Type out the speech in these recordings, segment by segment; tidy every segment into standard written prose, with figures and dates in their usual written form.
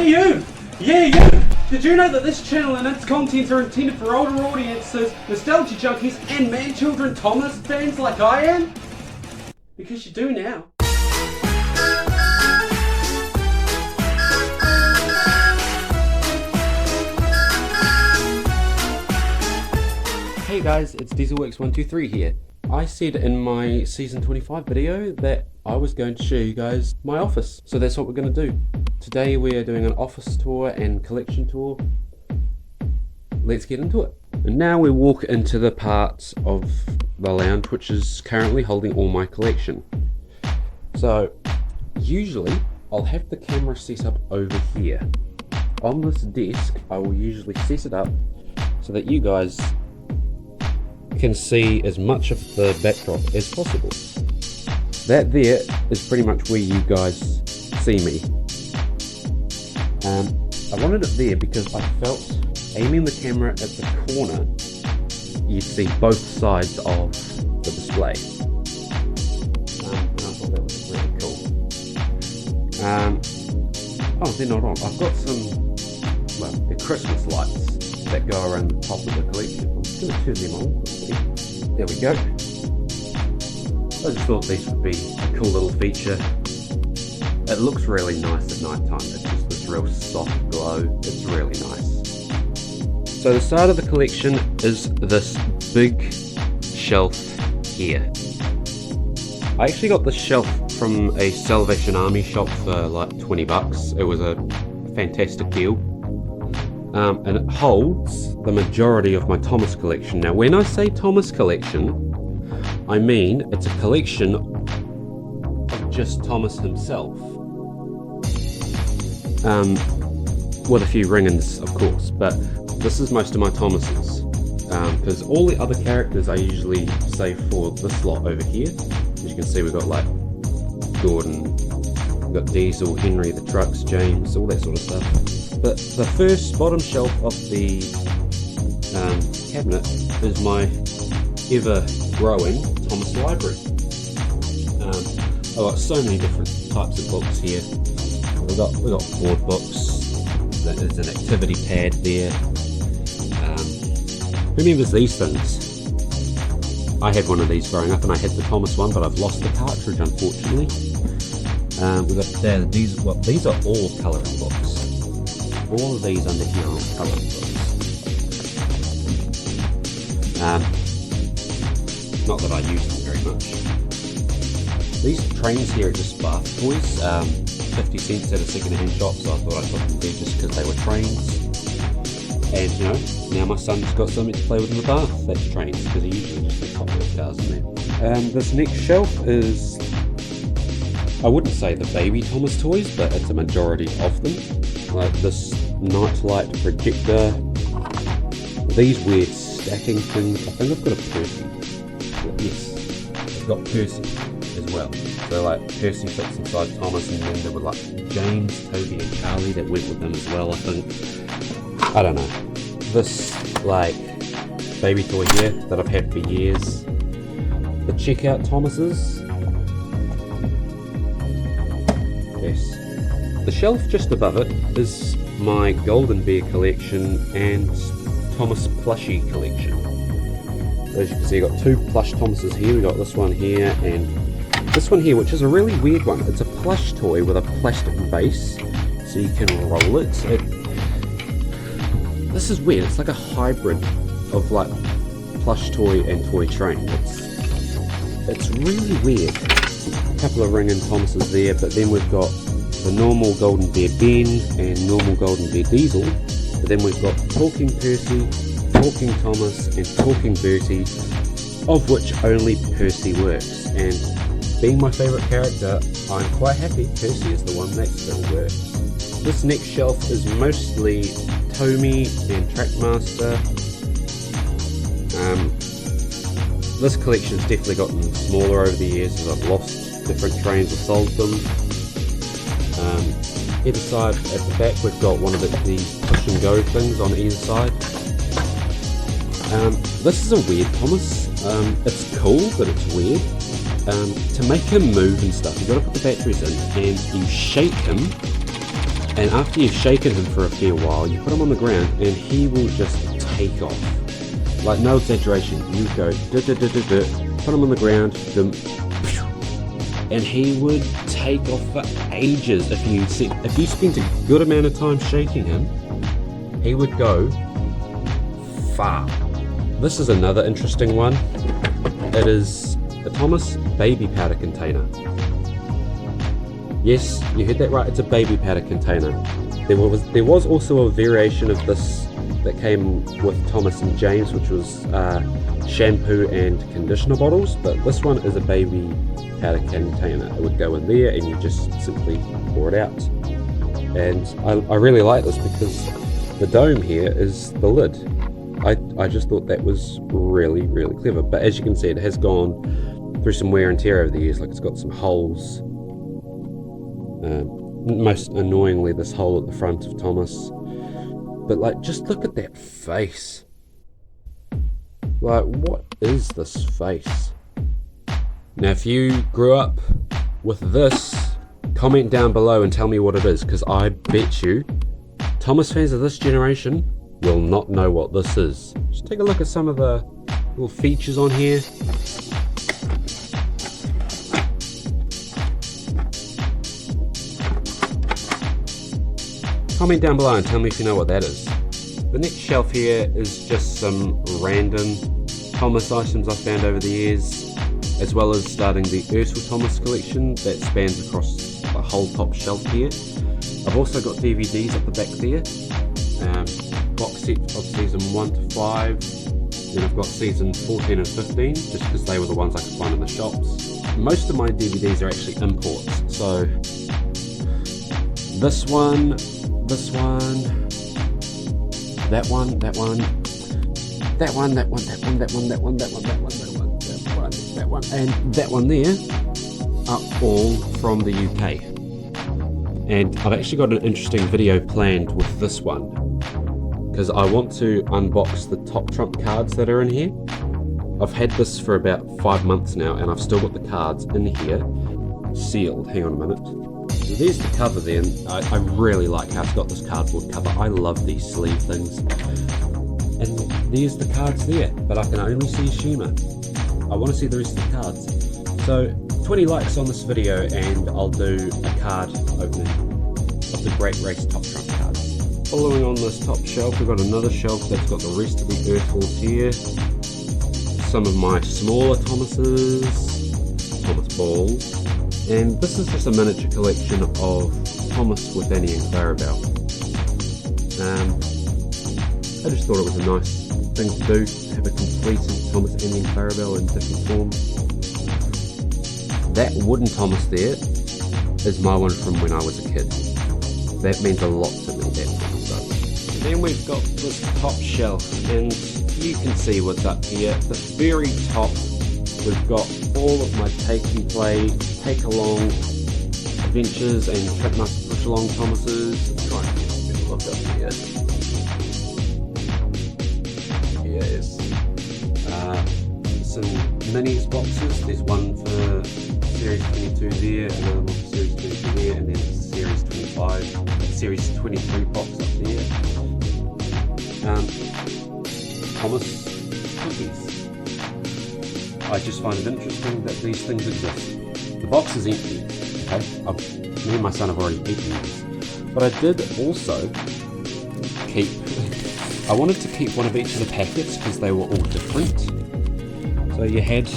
Hey you! Yeah, you! Did you know that this channel and its contents are intended for older audiences, nostalgia junkies, and man-children Thomas fans like I am? Because you do now. Hey guys, it's DieselWorks123 here. I said in my season 25 video that I was going to show you guys my office. So that's what we're going to do. Today we are doing an office tour and collection tour. Let's get into it. And now we walk into the part of the lounge which is currently holding all my collection. So usually I'll have the camera set up over here. On this desk I will usually set it up so that you guys can see as much of the backdrop as possible. That there is pretty much where you guys see me. I wanted it there because I felt aiming the camera at the corner you'd see both sides of the display. And I thought that was really cool. Oh, they're not on. I've got some, well, they're Christmas lights that go around the top of the collection. I'm just going to turn them on. There we go. I just thought these would be a cool little feature. It looks really nice at night time. It's just this real soft glow. It's really nice. So the side of the collection is this big shelf here. I actually got this shelf from a Salvation Army shop for like 20 bucks. It was a fantastic deal. And it holds the majority of my Thomas collection. Now when I say Thomas collection, I mean it's a collection of just Thomas himself. With a few ring-ins of course, but this is most of my Thomases. Because all the other characters I usually save for this lot over here. As you can see we've got like Gordon, we've got Diesel, Henry, the trucks, James, all that sort of stuff. But the first bottom shelf of the cabinet is my ever-growing Thomas library. I've got so many different types of books here. We've got board books. There's an activity pad there. Who remembers these things? I had one of these growing up, and I had the Thomas one, but I've lost the cartridge unfortunately. We've got these are all colouring books. All of these under here are all colouring books. Not that I use them very much. These trains here are just bath toys. 50 cents at a second-hand shop, so I thought I'd put them there just because they were trains. And you know, now my son's got something to play with in the bath that's trains, because he usually just puts Hot Wheels cars in there. This next shelf is, I wouldn't say the baby Thomas toys, but it's a majority of them. Like this nightlight projector, these weird stacking things. I think I've got a Percy. Yes, I've got Percy as well. So like Percy fits inside Thomas, and then there were like James, Toby and Charlie that went with them as well, I think. I don't know. This like baby toy here that I've had for years. The checkout Thomases. Yes. The shelf just above it is my Golden Bear collection and Thomas plushie collection. As you can see, I've got two plush Thomases here. We've got this one here and this one here, which is a really weird one. It's a plush toy with a plastic base, so you can roll it. This is weird. It's like a hybrid of like plush toy and toy train. It's really weird. A couple of ring-in Thomases there, but then we've got the normal Golden Bear Ben and normal Golden Bear Diesel, but then we've got Talking Percy, Talking Thomas and Talking Bertie, of which only Percy works. And being my favourite character, I'm quite happy Percy is the one that still works. This next shelf is mostly Tommy and Trackmaster. This collection's definitely gotten smaller over the years as I've lost different trains or sold them. Either side, at the back we've got one of these push and go things on either side. This is a weird Thomas. It's cool, but it's weird. To make him move and stuff, you've got to put the batteries in and you shake him And after you've shaken him for a fair while, you put him on the ground and he will just take off. Like, no exaggeration, you go put him on the ground, and he would take off for ages. If you spent a good amount of time shaking him, he would go far. This is another interesting one. It is a Thomas baby powder container. Yes, you heard that right, it's a baby powder container. There was also a variation of this that came with Thomas and James, which was shampoo and conditioner bottles, but this one is a baby powder container. It would go in there and you just simply pour it out. And I really like this because the dome here is the lid. I just thought that was really, really clever. But as you can see, it has gone through some wear and tear over the years. Like, it's got some holes. Most annoyingly, this hole at the front of Thomas. But like, just look at that face. Like, what is this face? Now, if you grew up with this, comment down below and tell me what it is, because I bet you Thomas fans of this generation will not know what this is. Just take a look at some of the little features on here. Comment down below and tell me if you know what that is. The next shelf here is just some random Thomas items I found over the years, as well as starting the Ertl Thomas collection that spans across the whole top shelf here. I've also got DVDs up the back there, box set of season 1 to 5, then I've got season 14 and 15, just because they were the ones I could find in the shops. Most of my DVDs are actually imports, so this one, that one, and that one there are all from the UK. And I've actually got an interesting video planned with this one, because I want to unbox the top trump cards that are in here. I've had this for about 5 months now, and I've still got the cards in here sealed. Hang on a minute. So there's the cover there, and I really like how it's got this cardboard cover. I love these sleeve things. And there's the cards there, but I can only see Shima. I want to see the rest of the cards. So 20 likes on this video and I'll do a card opening of the Great Race top trump cards. Following on this top shelf, we've got another shelf that's got the rest of the Ertls here. Some of my smaller Thomases, Thomas balls. And this is just a miniature collection of Thomas with Annie and Clarabelle. I just thought it was a nice thing to do, have a completed Thomas, Annie and Clarabelle in different forms. That wooden Thomas there is my one from when I was a kid. That means a lot to me, that Thomas does. Then we've got this top shelf, and you can see what's up here. At the very top, we've got all of my take and play, take along adventures and trip must push along Thomases. I'm trying to get a look up here. Yes. Some minis boxes. There's one for Series 22 there, another one for Series 22 there, and then Series 25, Series 23 box up there. Thomas cookies. I just find it interesting that these things exist. The box is empty, okay? Me and my son have already eaten these. But I did also keep, I wanted to keep one of each of the packets because they were all different. So you had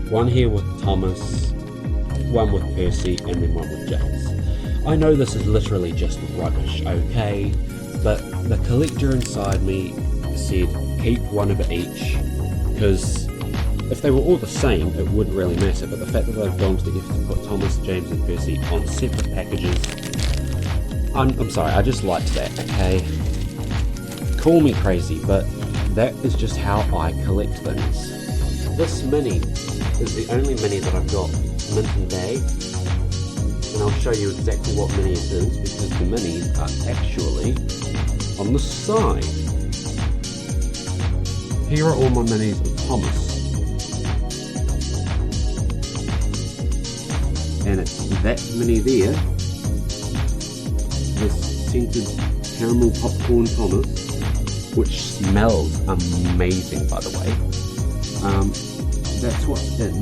one here with Thomas, one with Percy, and then one with James. I know this is literally just rubbish, okay? But the collector inside me said keep one of each, because if they were all the same, it wouldn't really matter, but the fact that they've gone to the effort to put Thomas, James and Percy on separate packages, I'm sorry, I just liked that, okay? Call me crazy, but that is just how I collect things. This mini is the only mini that I've got mint and bag, and I'll show you exactly what mini it is, because the minis are actually on the side. Here are all my minis of Thomas. And it's that mini there, this scented caramel popcorn Thomas, which smells amazing, by the way. That's what's in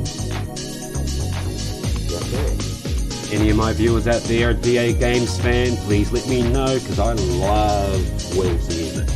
right there. Any of my viewers out there are DA Games fan, please let me know, because I love Will's music.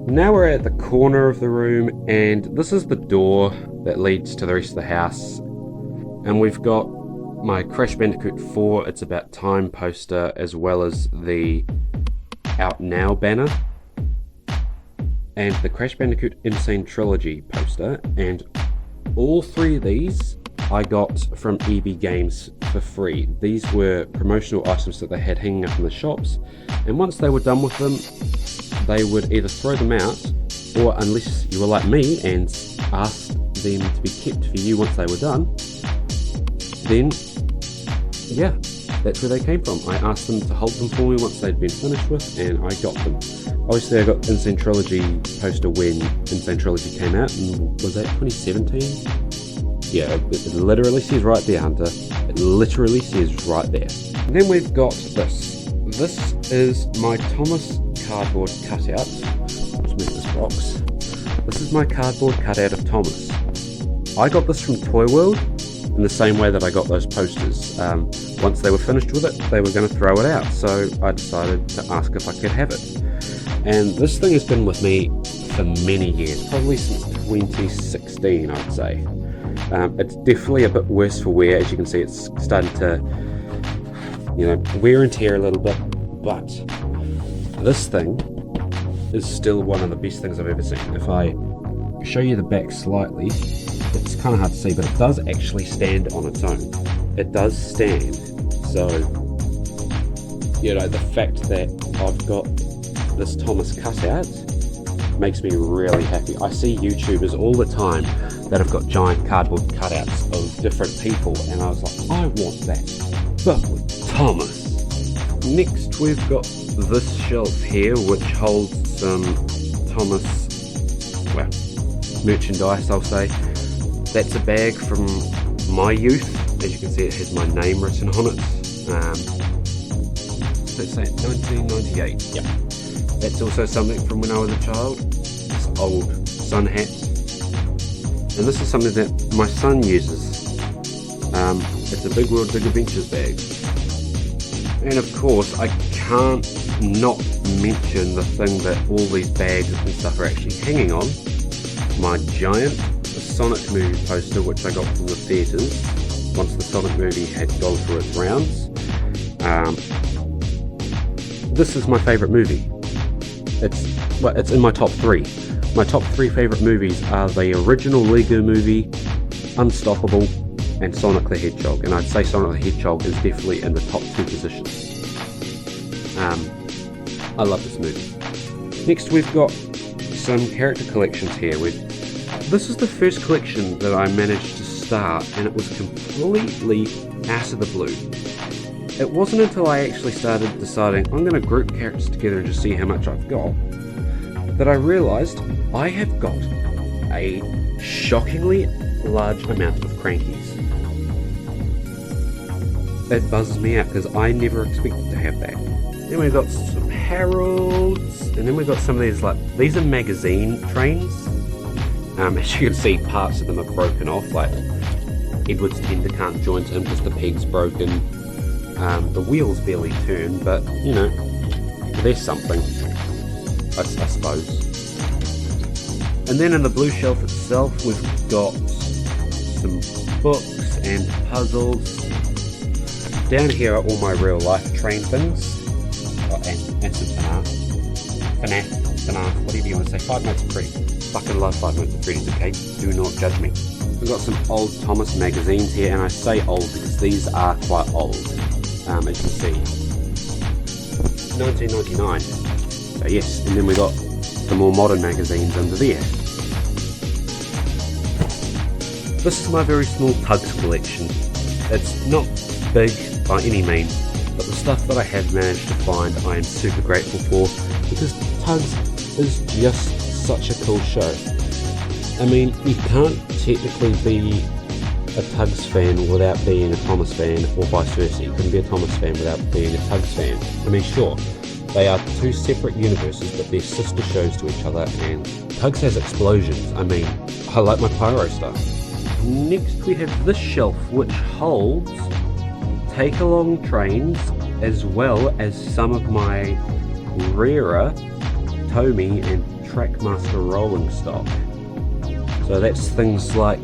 Now we're at the corner of the room, and this is the door that leads to the rest of the house. And we've got my Crash Bandicoot 4 It's About Time poster, as well as the Out Now banner, and the Crash Bandicoot Insane Trilogy poster. And all three of these I got from EB Games for free. These were promotional items that they had hanging up in the shops, and once they were done with them, they would either throw them out, or unless you were like me and asked them to be kept for you once they were done, then yeah, that's where they came from. I asked them to hold them for me once they'd been finished with, and I got them. Obviously I got Insane Trilogy poster when Insane Trilogy came out, and was that 2017? Yeah, it literally says right there, Hunter. It literally says right there. And then we've got this. This is my Thomas cardboard cutout. Let's move this box. This is my cardboard cutout of Thomas. I got this from Toy World in the same way that I got those posters. Once they were finished with it, they were going to throw it out, so I decided to ask if I could have it. And this thing has been with me for many years, probably since 2016, I'd say. It's definitely a bit worse for wear. As you can see, it's starting to, wear and tear a little bit, but this thing is still one of the best things I've ever seen. If I show you the back slightly, it's kind of hard to see, but it does actually stand on its own. It does stand. So, the fact that I've got this Thomas cutout makes me really happy. I see YouTubers all the time that have got giant cardboard cutouts of different people, and I was like, I want that, but with Thomas. Next, we've got this shelf here, which holds some Thomas, merchandise, I'll say. That's a bag from my youth. As you can see, it has my name written on it. Let's say 1998. Yeah. That's also something from when I was a child. This old sun hat. And this is something that my son uses. It's a Big World Big Adventures bag. And of course, I can't not mention the thing that all these bags and stuff are actually hanging on. My giant Sonic movie poster, which I got from the theatres once the Sonic movie had gone through its rounds. This is my favourite movie. It's in my top 3. My top 3 favourite movies are the original Lego movie, Unstoppable, and Sonic the Hedgehog. And I'd say Sonic the Hedgehog is definitely in the top 2 positions. I love this movie. Next, we've got some character collections here. This is the first collection that I managed to start, and it was completely out of the blue. It wasn't until I actually started deciding I'm going to group characters together and just see how much I've got, that I realised I have got a shockingly large amount of Crankies. That buzzes me out because I never expected to have that. Then we've got some Harolds, and then we've got some of these are magazine trains. As you can see, parts of them are broken off, Edward's tender can't join to him because the peg's broken. The wheels barely turn, but you know, there's something, I suppose. And then in the blue shelf itself, we've got some books and puzzles. Down here are all my real life train things, and some FNAF, whatever you want to say. Five Nights at Freddy's. Fucking love Five Nights at Freddy's, okay? Do not judge me. We've got some old Thomas magazines here, and I say old because these are quite old, as you can see. 1999. So yes, and then we got the more modern magazines under there. This is my very small Tugs collection. It's not big by any means, but the stuff that I have managed to find I am super grateful for, because Tugs is just such a cool show. I mean, you can't technically be a Tugs fan without being a Thomas fan, or vice versa. You couldn't be a Thomas fan without being a Tugs fan. I mean, sure, they are two separate universes, but they're sister shows to each other, and Tugs has explosions. I mean, I like my pyro stuff. Next we have this shelf, which holds take-along trains as well as some of my rarer Tomy and Trackmaster rolling stock. So that's things like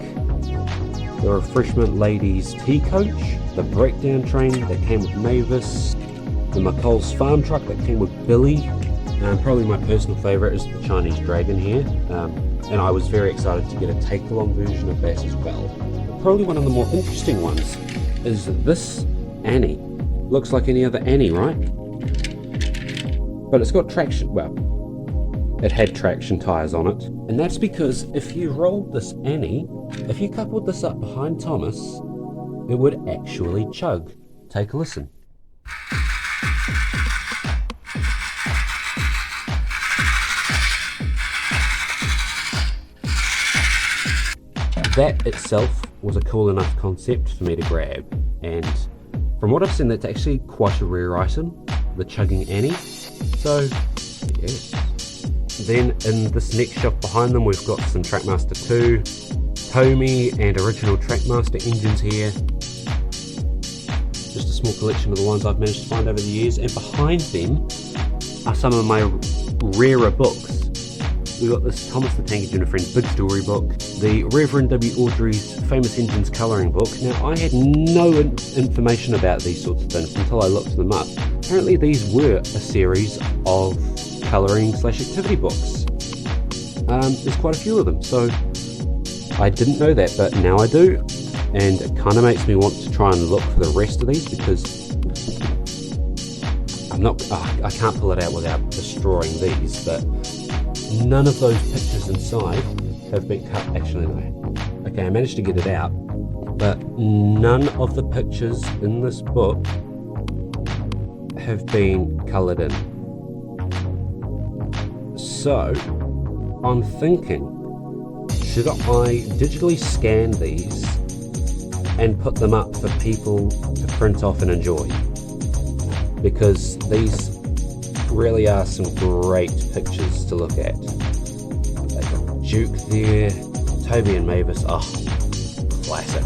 the Refreshment Ladies Tea Coach, the Breakdown Train that came with Mavis, the McColl's Farm Truck that came with Billy, and probably my personal favourite is the Chinese Dragon here, and I was very excited to get a take-along version of that as well. But probably one of the more interesting ones is this Annie. Looks like any other Annie, right? But it's got traction, well, it had traction tyres on it. And that's because if you rolled this Annie, if you coupled this up behind Thomas, it would actually chug. Take a listen. That itself was a cool enough concept for me to grab, and from what I've seen, that's actually quite a rare item, the chugging Annie. So, yes. Then in this next shelf behind them, we've got some Trackmaster 2, Tomy and original Trackmaster engines here. Just a small collection of the ones I've managed to find over the years, and behind them are some of my rarer books. We've got this Thomas the Tank Engine and Friends Big Story book, the Reverend W. Awdry's Famous Engines colouring book. Now, I had no information about these sorts of things until I looked them up. Apparently these were a series of colouring/activity books. There's quite a few of them, so I didn't know that, but now I do, and it kind of makes me want to try and look for the rest of these, because I can't pull it out without destroying these, but none of those pictures inside have been cut. Actually, no. Okay, I managed to get it out, but none of the pictures in this book have been coloured in. So, I'm thinking, should I digitally scan these and put them up for people to print off and enjoy? Because these really are some great pictures to look at. They've got Duke there, Toby and Mavis, classic.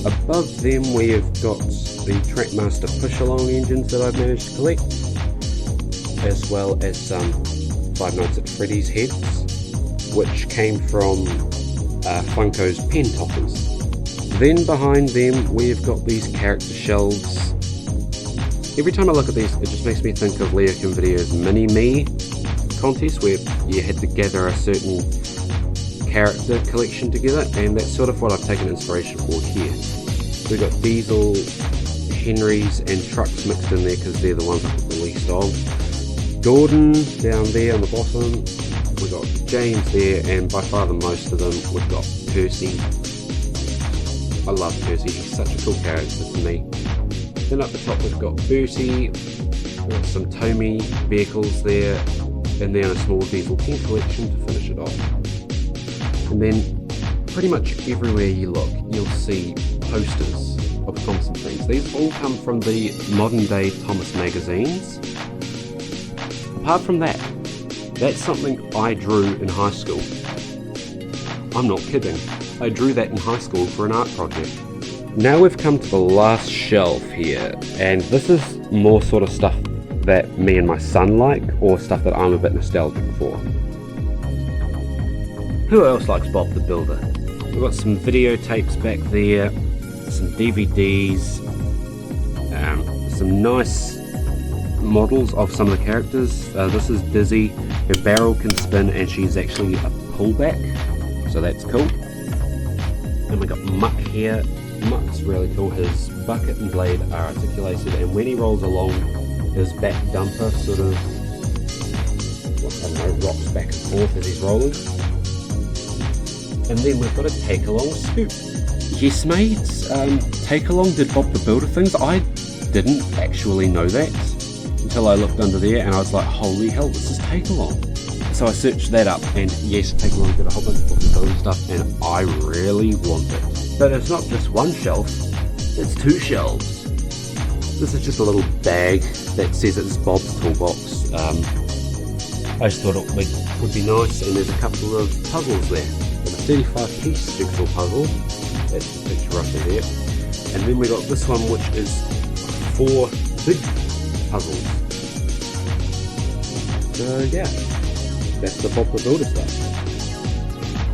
Above them we have got the Trackmaster push-along engines that I've managed to collect, as well as some Five Nights at Freddy's heads, which came from Funko's pen toppers. Then behind them we've got these character shelves. Every time I look at these, it just makes me think of Leo Video's Mini-Me contest, where you had to gather a certain character collection together, and that's sort of what I've taken inspiration for here. We've got Diesel, Henrys and trucks mixed in there because they're the ones I've got the least of. Gordon down there on the bottom, we've got James there, and by far the most of them we've got Percy. I love Percy, he's such a cool character to me. Then up the top we've got Bertie, we've got some Tomy vehicles there, and then a small Diesel King collection to finish it off. And then pretty much everywhere you look, you'll see posters of Thomas and Friends. These all come from the modern day Thomas magazines. Apart from that, that's something I drew in high school. I'm not kidding. I drew that in high school for an art project. Now we've come to the last shelf here, and this is more sort of stuff that me and my son like, or stuff that I'm a bit nostalgic for. Who else likes Bob the Builder? We've got some videotapes back there, some DVDs, some nice models of some of the characters. This is Dizzy. Her barrel can spin and she's actually a pullback, so that's cool. And we got Muck here. Muck's really cool. His bucket and blade are articulated, and when he rolls along, his back dumper sort of, I don't know, rocks back and forth as he's rolling. And then we've got a take-along scoop. Yes, mates, take-along did Bob the Builder things. I didn't actually know that until I looked under there, and I was like, holy hell, this is take-along. So I searched that up, and yes, take-along did a whole bunch of Bob the Builder stuff, and I really want it. But it's not just one shelf, it's two shelves. This is just a little bag that says it's Bob's Toolbox. I just thought it would be nice, and there's a couple of puzzles there. There's a 35-piece jigsaw puzzle, that's the picture roughly there. And then we got this one, which is 4 big puzzles. So yeah, that's the Bob the Builder stuff.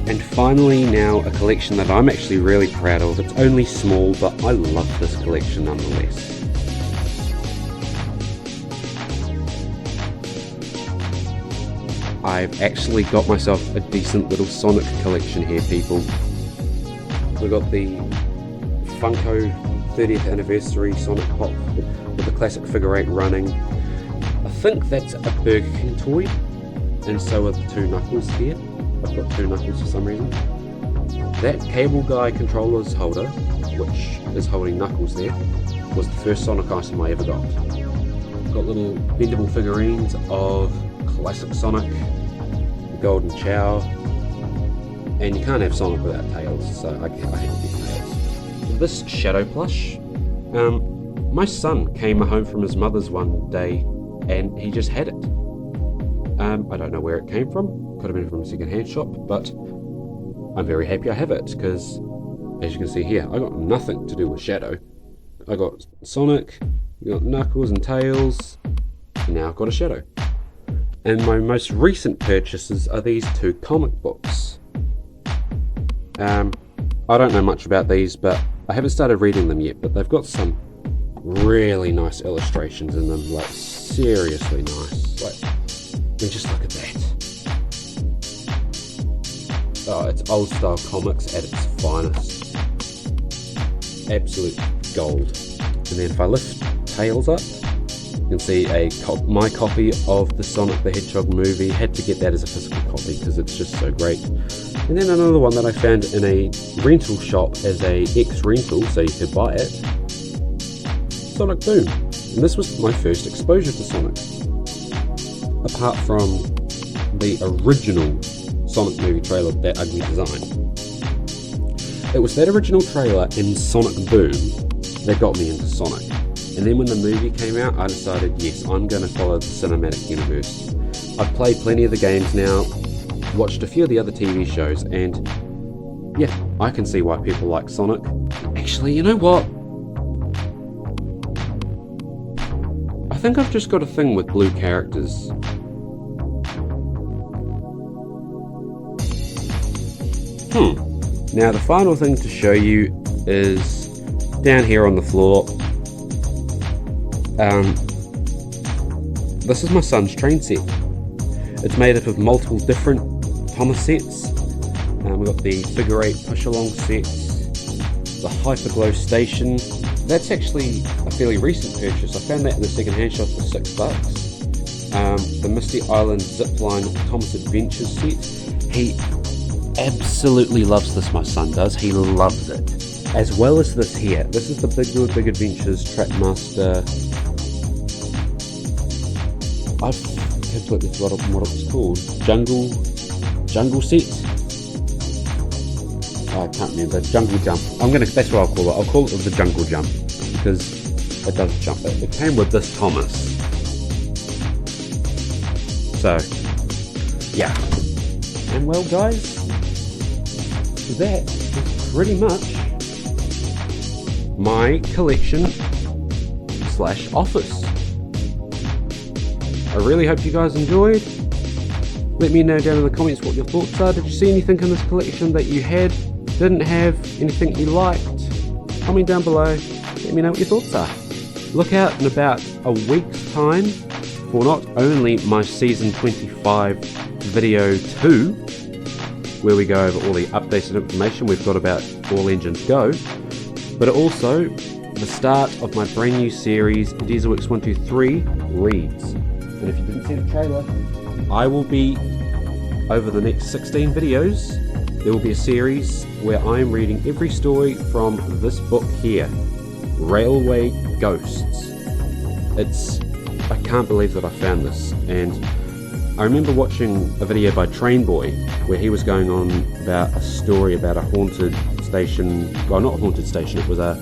And finally now a collection that I'm actually really proud of. It's only small, but I love this collection nonetheless. I've actually got myself a decent little Sonic collection here, people. We've got the Funko 30th anniversary Sonic Pop with the classic figure 8 running. I think that's a Burger King toy, and so are the 2 Knuckles here. I've got 2 Knuckles for some reason. That Cable Guy controllers holder, which is holding Knuckles there, was the first Sonic item I ever got. Got little bendable figurines of classic Sonic, the Golden Chow, and you can't have Sonic without Tails, so I had to get Tails. This Shadow plush, my son came home from his mother's one day and he just had it. I don't know where it came from. Could have been from a second-hand shop, but I'm very happy I have it, because as you can see here, I got nothing to do with Shadow. I got Sonic, you got Knuckles and Tails, and now I've got a Shadow. And my most recent purchases are these 2 comic books. I don't know much about these, but I haven't started reading them yet, but they've got some really nice illustrations in them, like seriously nice. Like, I mean, just look at that. Oh, it's old style comics at its finest. Absolute gold. And then if I lift Tails up, you can see my copy of the Sonic the Hedgehog movie. Had to get that as a physical copy because it's just so great. And then another one that I found in a rental shop as a X-rental, so you could buy it. Sonic Boom. And this was my first exposure to Sonic. Apart from the original Sonic movie trailer, that ugly design. It was that original trailer in Sonic Boom that got me into Sonic. And then when the movie came out, I decided, yes, I'm going to follow the cinematic universe. I've played plenty of the games now, watched a few of the other TV shows, and yeah, I can see why people like Sonic. Actually, you know what? I think I've just got a thing with blue characters. Now the final thing to show you is down here on the floor. This is my son's train set. It's made up of multiple different Thomas sets. We've got the figure 8 push along sets, the Hyperglow station. That's actually a fairly recent purchase. I found that in the second hand shop for $6. The Misty Island Zipline Thomas Adventures set. He absolutely loves this, my son does. He loves it. As well as this here. This is the Big Adventures Trackmaster. I've completely forgotten what it was called. Jungle set? I can't remember. Jungle Jump. That's what I'll call it. I'll call it the Jungle Jump because it does jump. It came with this Thomas. So, yeah. And well, guys, that is pretty much my collection slash office. I really hope you guys enjoyed. Let me know down in the comments what your thoughts are. Did you see anything in this collection that you didn't have, anything you liked? Comment down below, let me know what your thoughts are. Look out in about a week's time for not only my season 25 video 2, where we go over all the updated information we've got about All Engines Go, but also the start of my brand new series, Dieselworks 123 Reads. And if you didn't see the trailer, I will be, over the next 16 videos, there will be a series where I am reading every story from this book here, Railway Ghosts. I can't believe that I found this, and I remember watching a video by Train Boy where he was going on about a story about a haunted station, well, not a haunted station, it was a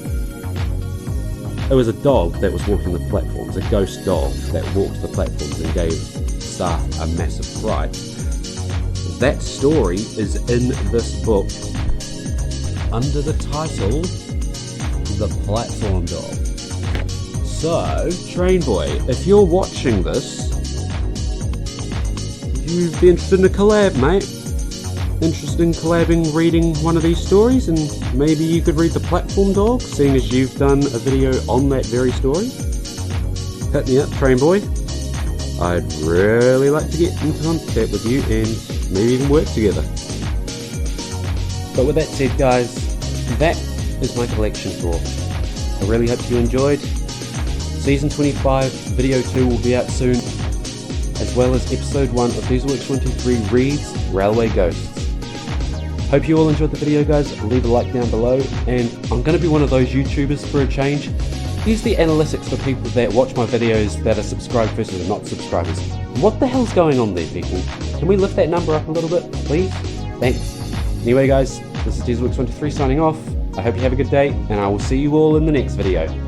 dog that was walking the platforms, a ghost dog that walked the platforms and gave staff a massive fright. That story is in this book under the title The Platform Dog. So, Train Boy, if you're watching this, you'd be interested in a collab, mate. Interested in collabing, reading one of these stories, and maybe you could read The Platform Dog, seeing as you've done a video on that very story? Hit me up, Train Boy. I'd really like to get into contact with you and maybe even work together. But with that said, guys, that is my collection tour. I really hope you enjoyed. Season 25 video 2 will be out soon, as well as episode 1 of Dieselworks 23 Reads Railway Ghosts. Hope you all enjoyed the video, guys. Leave a like down below, and I'm going to be one of those YouTubers for a change. Here's the analytics for people that watch my videos that are subscribed versus not subscribers. What the hell's going on there, people? Can we lift that number up a little bit, please? Thanks. Anyway, guys, this is Dieselworks 23 signing off. I hope you have a good day, and I will see you all in the next video.